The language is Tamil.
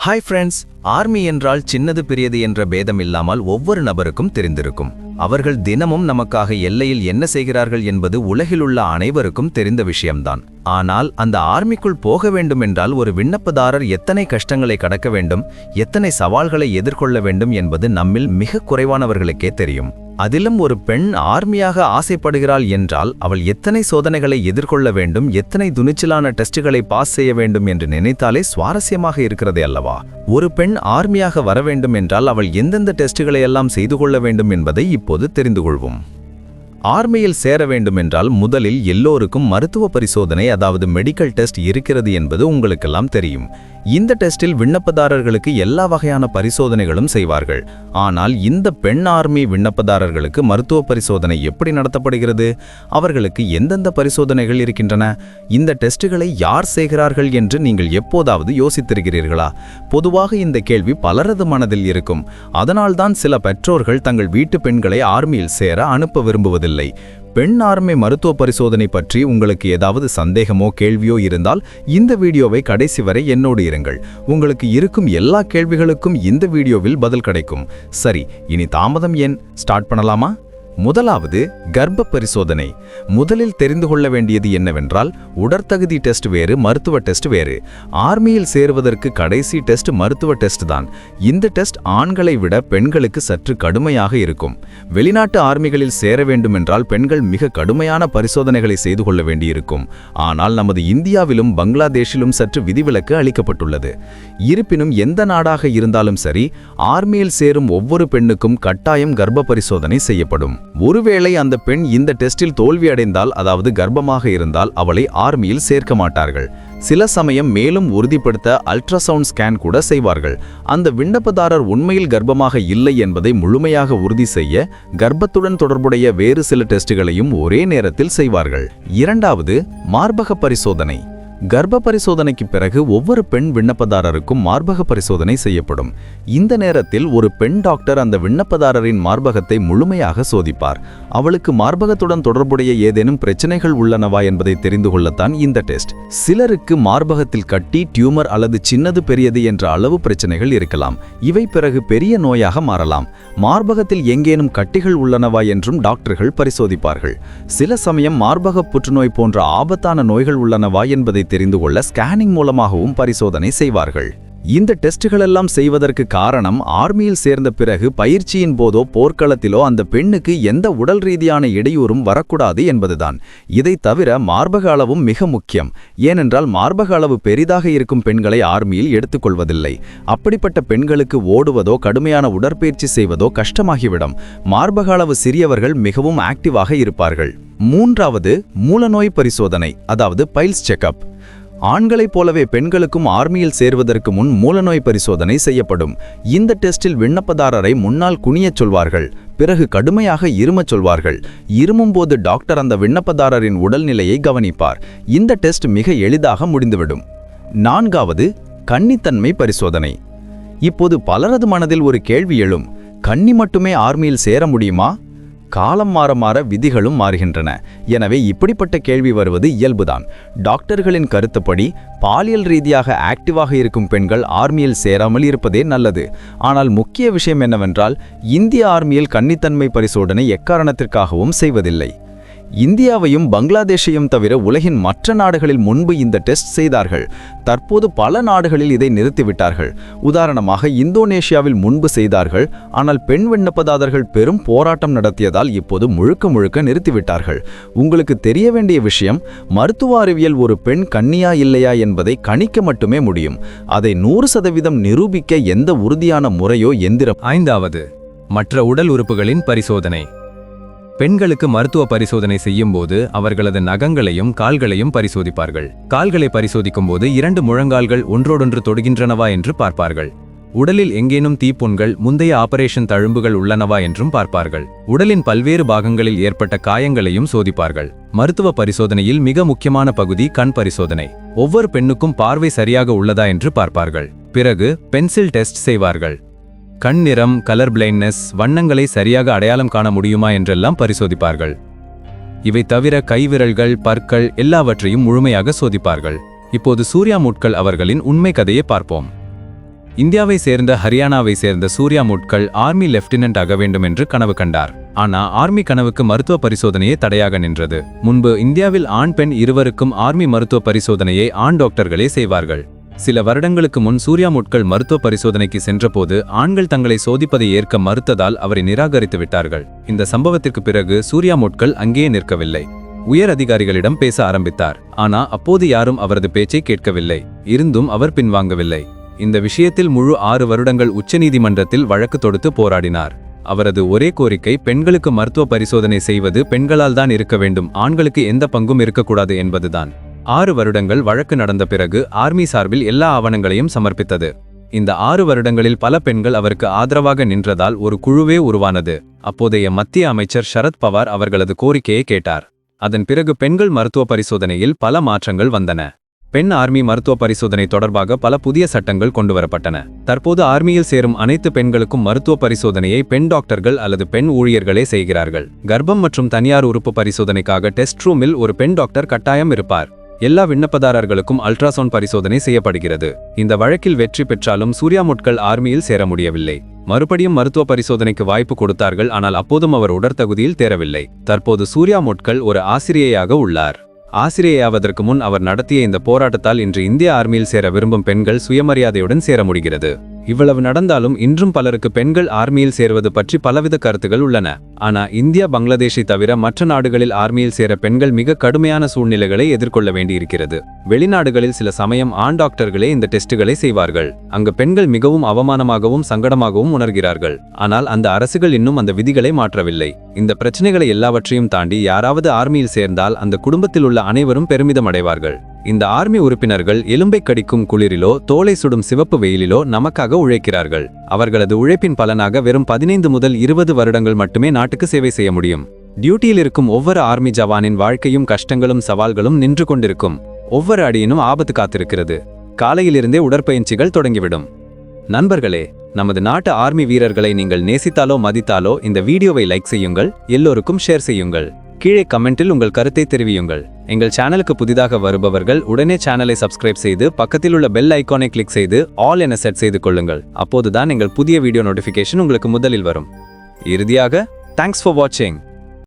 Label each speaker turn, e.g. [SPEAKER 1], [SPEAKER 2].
[SPEAKER 1] ஹாய் ஃப்ரெண்ட்ஸ், ஆர்மி என்றால் சின்னது பெரியது என்ற பேதம் இல்லாமல் ஒவ்வொரு நபருக்கும் தெரிந்திருக்கும். அவர்கள் தினமும் நமக்காக எல்லையில் என்ன செய்கிறார்கள் என்பது உலகிலுள்ள அனைவருக்கும் தெரிந்த விஷயம்தான். ஆனால் அந்த ஆர்மிக்குள் போக வேண்டும் என்றால் ஒரு விண்ணப்பதாரர் எத்தனை கஷ்டங்களை கடக்க வேண்டும், எத்தனை சவால்களை எதிர்கொள்ள வேண்டும் என்பது நம்மில் மிக குறைவானவர்களுக்கே தெரியும். அதிலும் ஒரு பெண் ஆர்மியாக ஆசைப்படுகிறாள் என்றால் அவள் எத்தனை சோதனைகளை எதிர்கொள்ள வேண்டும், எத்தனை துணிச்சலான டெஸ்டுகளை பாஸ் செய்ய வேண்டும் என்று நினைத்தாலே சுவாரஸ்யமாக இருக்கிறதே அல்லவா? ஒரு பெண் ஆர்மியாக வர வேண்டும் என்றால் அவள் எந்தெந்த டெஸ்டுகளை எல்லாம் செய்து கொள்ள வேண்டும் என்பதை இப்போது தெரிந்து கொள்வோம். ஆர்மியில் சேர வேண்டுமென்றால் முதலில் எல்லோருக்கும் மருத்துவ பரிசோதனை, அதாவது மெடிக்கல் டெஸ்ட் இருக்கிறது என்பது உங்களுக்கெல்லாம் தெரியும். இந்த டெஸ்டில் விண்ணப்பதாரர்களுக்கு எல்லா வகையான பரிசோதனைகளும் செய்வார்கள். ஆனால் இந்த பெண் ஆர்மி விண்ணப்பதாரர்களுக்கு மருத்துவ பரிசோதனை எப்படி நடத்தப்படுகிறது, அவர்களுக்கு எந்தெந்த பரிசோதனைகள் இருக்கின்றன, இந்த டெஸ்டுகளை யார் செய்கிறார்கள் என்று நீங்கள் எப்போதாவது யோசித்திருக்கிறீர்களா? பொதுவாக இந்த கேள்வி பலரது மனதில் இருக்கும். அதனால்தான் சில பெற்றோர்கள் தங்கள் வீட்டு பெண்களை ஆர்மியில் சேர அனுப்ப விரும்புவதில்லை. பெண் ஆர்மி மருத்துவ பரிசோதனை பற்றி உங்களுக்கு ஏதாவது சந்தேகமோ கேள்வியோ இருந்தால் இந்த வீடியோவை கடைசி வரை என்னோடு இருங்கள். உங்களுக்கு இருக்கும் எல்லா கேள்விகளுக்கும் இந்த வீடியோவில் பதில் கிடைக்கும். சரி, இனி தாமதம் ஏன், ஸ்டார்ட் பண்ணலாமா? முதலாவது கர்ப்ப பரிசோதனை. முதலில் தெரிந்து கொள்ள வேண்டியது என்னவென்றால், உடற்தகுதி டெஸ்ட் வேறு, மருத்துவ டெஸ்ட் வேறு. ஆர்மியில் சேருவதற்கு கடைசி டெஸ்ட் மருத்துவ டெஸ்ட் தான். இந்த டெஸ்ட் ஆண்களை விட பெண்களுக்கு சற்று கடுமையாக இருக்கும். வெளிநாட்டு ஆர்மிகளில் சேர வேண்டுமென்றால் பெண்கள் மிக கடுமையான பரிசோதனைகளை செய்து கொள்ள வேண்டியிருக்கும். ஆனால் நமது இந்தியாவிலும் பங்களாதேஷிலும் சற்று விதிவிலக்கு அளிக்கப்பட்டுள்ளது. இருப்பினும் எந்த நாடாக இருந்தாலும் சரி, ஆர்மியில் சேரும் ஒவ்வொரு பெண்ணுக்கும் கட்டாயம் கர்ப்ப பரிசோதனை செய்யப்படும். ஒருவேளை அந்த பெண் இந்த டெஸ்டில் தோல்வி அடைந்தால், அதாவது கர்ப்பமாக இருந்தால், அவளை ஆர்மியில் சேர்க்க மாட்டார்கள். சில சமயம் மேலும் உறுதிப்படுத்த அல்ட்ராசவுண்ட் ஸ்கேன் கூட செய்வார்கள். அந்த விண்ணப்பதாரர் உண்மையில் கர்ப்பமாக இல்லை என்பதை முழுமையாக உறுதி செய்ய கர்ப்பத்துடன் தொடர்புடைய வேறு சில டெஸ்டுகளையும் ஒரே நேரத்தில் செய்வார்கள். இரண்டாவது, மார்பக பரிசோதனை. கர்ப்ப பரிசோதனைக்கு பிறகு ஒவ்வொரு பெண் விண்ணப்பதாரருக்கும் மார்பக பரிசோதனை செய்யப்படும். இந்த நேரத்தில் ஒரு பெண் டாக்டர் அந்த விண்ணப்பதாரரின் மார்பகத்தை முழுமையாக சோதிப்பார். அவளுக்கு மார்பகத்துடன் தொடர்புடைய ஏதேனும் பிரச்சனைகள் உள்ளனவா என்பதை தெரிந்து கொள்ளத்தான் இந்த டெஸ்ட். சிலருக்கு மார்பகத்தில் கட்டி, டியூமர் அல்லது சின்னது பெரியது என்ற அளவு பிரச்சனைகள் இருக்கலாம். இவை பிறகு பெரிய நோயாக மாறலாம். மார்பகத்தில் எங்கேனும் கட்டிகள் உள்ளனவா என்றும் டாக்டர்கள் பரிசோதிப்பார்கள். சில சமயம் மார்பக புற்றுநோய் போன்ற ஆபத்தான நோய்கள் உள்ளனவா என்பதை தெரிந்து கொள்ள ஸ்கேனிங் மூலமாகவும் பரிசோதனை செய்வார்கள். இந்த டெஸ்டுகளெல்லாம் செய்வதற்கு காரணம், ஆர்மியில் சேர்ந்த பிறகு பயிற்சியின் போதோ போர்க்களத்திலோ அந்த பெண்ணுக்கு எந்த உடல் ரீதியான இடையூறும் வரக்கூடாது என்பதுதான். இதை தவிர மார்பக அளவும் மிக முக்கியம். ஏனென்றால் மார்பக அளவு பெரிதாக இருக்கும் பெண்களை ஆர்மியில் எடுத்துக்கொள்வதில்லை. அப்படிப்பட்ட பெண்களுக்கு ஓடுவதோ கடுமையான உடற்பயிற்சி செய்வதோ கஷ்டமாகிவிடும். மார்பக அளவு சிறியவர்கள் மிகவும் ஆக்டிவாக இருப்பார்கள். மூன்றாவது, மூலநோய் பரிசோதனை, அதாவது பைல்ஸ் செக்அப். ஆண்களைப் போலவே பெண்களுக்கும் ஆர்மியில் சேர்வதற்கு முன் மூலநோய் பரிசோதனை செய்யப்படும். இந்த டெஸ்டில் விண்ணப்பதாரரை முன்னால் குனியச் சொல்வார்கள். பிறகு கடுமையாக இருமச் சொல்வார்கள். இருமும் போது டாக்டர் அந்த விண்ணப்பதாரரின் உடல்நிலையை கவனிப்பார். இந்த டெஸ்ட் மிக எளிதாக முடிந்துவிடும். நான்காவது, கன்னித்தன்மை பரிசோதனை. இப்போது பலரது மனதில் ஒரு கேள்வி எழும். கன்னி மட்டுமே ஆர்மியில் சேர முடியுமா? காலம் மாற மாற விதிகளும் மாறுகின்றன. எனவே இப்படிப்பட்ட கேள்வி வருவது இயல்புதான். டாக்டர்களின் கருத்துப்படி பாலியல் ரீதியாக ஆக்டிவாக இருக்கும் பெண்கள் ஆர்மியில் சேராமல் இருப்பதே நல்லது. ஆனால் முக்கிய விஷயம் என்னவென்றால், இந்திய ஆர்மியில் கன்னித்தன்மை பரிசோதனை எக்காரணத்திற்காகவும் செய்வதில்லை. இந்தியாவையும் பங்களாதேஷையும் தவிர உலகின் மற்ற நாடுகளில் முன்பு இந்த டெஸ்ட் செய்தார்கள். தற்போது பல நாடுகளில் இதை நிறுத்திவிட்டார்கள். உதாரணமாக இந்தோனேஷியாவில் முன்பு செய்தார்கள். ஆனால் பெண் விண்ணப்பதாரர்கள் பெரும் போராட்டம் நடத்தியதால் இப்போது முழுக்க முழுக்க நிறுத்திவிட்டார்கள். உங்களுக்கு தெரிய வேண்டிய விஷயம், மருத்துவ அறிவியல் ஒரு பெண் கன்னியா இல்லையா என்பதை கணிக்க மட்டுமே முடியும். அதை 100% நிரூபிக்க எந்த உறுதியான முறையோ எந்திரம்.
[SPEAKER 2] ஐந்தாவது, மற்ற உடல் உறுப்புகளின் பரிசோதனை. பெண்களுக்கு மருத்துவ பரிசோதனை செய்யும் போது அவர்களது நகங்களையும் கால்களையும் பரிசோதிப்பார்கள். கால்களை பரிசோதிக்கும் போது 2 முழங்கால்கள் ஒன்றோடொன்று தொடுகின்றனவா என்று பார்ப்பார்கள். உடலில் எங்கேனும் தீப்புண்கள், முந்தைய ஆபரேஷன் தழும்புகள் உள்ளனவா என்றும் பார்ப்பார்கள். உடலின் பல்வேறு பாகங்களில் ஏற்பட்ட காயங்களையும் சோதிப்பார்கள். மருத்துவ பரிசோதனையில் மிக முக்கியமான பகுதி கண் பரிசோதனை. ஒவ்வொரு பெண்ணுக்கும் பார்வை சரியாக உள்ளதா என்று பார்ப்பார்கள். பிறகு பென்சில் டெஸ்ட் செய்வார்கள். கண் நிறம், கலர் பிளைண்ட்னஸ், வண்ணங்களை சரியாக அடையாளம் காண முடியுமா என்றெல்லாம் பரிசோதிப்பார்கள். இவை தவிர கைவிரல்கள், பற்கள் எல்லாவற்றையும் முழுமையாக சோதிப்பார்கள். இப்போது சூர்யா முட்கள் அவர்களின் உண்மை கதையை பார்ப்போம். இந்தியாவை சேர்ந்த ஹரியானாவை சேர்ந்த சூர்யா முட்கல் ஆர்மி லெப்டினன்ட் ஆக வேண்டும் என்று கனவு கண்டார். ஆனா ஆர்மி கனவுக்கு மருத்துவ பரிசோதனையே தடையாக நின்றது. முன்பு இந்தியாவில் ஆண் பெண் இருவருக்கும் ஆர்மி மருத்துவ பரிசோதனையை ஆண் டாக்டர்களே செய்வார்கள். சில வருடங்களுக்கு முன் சூர்யா முட்கல் மருத்துவ பரிசோதனைக்கு சென்றபோது ஆண்கள் தங்களை சோதிப்பதை ஏற்க மறுத்ததால் அவரை நிராகரித்து விட்டார்கள். இந்த சம்பவத்திற்கு பிறகு சூர்யா முட்கல் அங்கேயே நிற்கவில்லை. உயர் அதிகாரிகளிடம் பேச ஆரம்பித்தார். ஆனா அப்போது யாரும் அவரது பேச்சை கேட்கவில்லை. இருந்தும் அவர் பின்வாங்கவில்லை. இந்த விஷயத்தில் முழு 6 வருடங்கள் உச்சநீதிமன்றத்தில் வழக்கு தொடுத்து போராடினார். அவரது ஒரே கோரிக்கை பெண்களுக்கு மருத்துவ பரிசோதனை செய்வது பெண்களால் தான் இருக்க வேண்டும், ஆண்களுக்கு எந்த பங்கும் இருக்கக்கூடாது என்பதுதான். 6 வருடங்கள் வழக்கு நடந்த பிறகு ஆர்மி சார்பில் எல்லா ஆவணங்களையும் சமர்ப்பித்தது. இந்த 6 வருடங்களில் பல பெண்கள் அவருக்கு ஆதரவாக நின்றதால் ஒரு குழுவே உருவானது. அப்போதைய மத்திய அமைச்சர் சரத் பவார் அவர்களது கோரிக்கையை கேட்டார். அதன் பிறகு பெண்கள் மருத்துவ பரிசோதனையில் பல மாற்றங்கள் வந்தன. பெண் ஆர்மி மருத்துவ பரிசோதனை தொடர்பாக பல புதிய சட்டங்கள் கொண்டுவரப்பட்டன. தற்போது ஆர்மியில் சேரும் அனைத்து பெண்களுக்கும் மருத்துவ பரிசோதனையை பெண் டாக்டர்கள் அல்லது பெண் ஊழியர்களே செய்கிறார்கள். கர்ப்பம் மற்றும் தனியார் உறுப்பு பரிசோதனைக்காக டெஸ்ட் ரூமில் ஒரு பெண் டாக்டர் கட்டாயம் இருப்பார். எல்லா விண்ணப்பதாரர்களுக்கும் அல்ட்ராசவுண்ட் பரிசோதனை செய்யப்படுகிறது. இந்த வழக்கில் வெற்றி பெற்றாலும் சூர்யா முட்கல் ஆர்மியில் சேர முடியவில்லை. மறுபடியும் மருத்துவ பரிசோதனைக்கு வாய்ப்பு கொடுத்தார்கள். ஆனால் அப்போதும் அவர் உடற்தகுதியில் தேரவில்லை. தற்போது சூர்யா முட்கல் ஒரு ஆசிரியையாக உள்ளார். ஆசிரியையாவதற்கு முன் அவர் நடத்திய இந்த போராட்டத்தால் இன்று இந்திய ஆர்மியில் சேர விரும்பும் பெண்கள் சுயமரியாதையுடன் சேர முடிகிறது. இவ்வளவு நடந்தாலும் இன்றும் பலருக்கு பெண்கள் ஆர்மியில் சேருவது பற்றி பலவித கருத்துகள் உள்ளன. ஆனா இந்தியா, பங்களாதேஷை தவிர மற்ற நாடுகளில் ஆர்மியில் சேர பெண்கள் மிக கடுமையான சூழ்நிலைகளை எதிர்கொள்ள வேண்டியிருக்கிறது. வெளிநாடுகளில் சில சமயம் ஆண் டாக்டர்களே இந்த டெஸ்டுகளை செய்வார்கள். அங்கு பெண்கள் மிகவும் அவமானமாகவும் சங்கடமாகவும் உணர்கிறார்கள். ஆனால் அந்த அரசுகள் இன்னும் அந்த விதிகளை மாற்றவில்லை. இந்த பிரச்சனைகளை எல்லாவற்றையும் தாண்டி யாராவது ஆர்மியில் சேர்ந்தால் அந்த குடும்பத்தில் உள்ள அனைவரும் பெருமிதம் அடைவார்கள். இந்த ஆர்மி உறுப்பினர்கள் எலும்பை கடிக்கும் குளிரிலோ தோலை சுடும் சிவப்பு வெயிலிலோ நமக்காக உழைக்கிறார்கள். அவர்களது உழைப்பின் பலனாக வெறும் 15 முதல் 20 வருடங்கள் மட்டுமே நாட்டுக்கு சேவை செய்ய முடியும். டியூட்டியில் இருக்கும் ஒவ்வொரு ஆர்மி ஜவானின் வாழ்க்கையும் கஷ்டங்களும் சவால்களும் நின்று கொண்டிருக்கும். ஒவ்வொரு அடியினும் ஆபத்து காத்திருக்கிறது. காலையிலிருந்தே உடற்பயிற்சிகள் தொடங்கிவிடும். நண்பர்களே, நமது நாட்டு ஆர்மி வீரர்களை நீங்கள் நேசித்தாலோ மதித்தாலோ இந்த வீடியோவை லைக் செய்யுங்கள், எல்லோருக்கும் ஷேர் செய்யுங்கள். கீழே கமெண்டில் உங்கள் கருத்தை தெரிவியுங்கள். எங்கள் சேனலுக்கு புதிதாக வருபவர்கள் உடனே சேனலை சப்ஸ்கிரைப் செய்து பக்கத்தில் உள்ள பெல் ஐகானை கிளிக் செய்து ஆல் என செட் செய்து கொள்ளுங்கள். அப்போதுதான் எங்கள் புதிய வீடியோ நோட்டிஃபிகேஷன் உங்களுக்கு முதலில் வரும். இறுதியாக, தேங்க்ஸ் ஃபார் வாட்சிங்.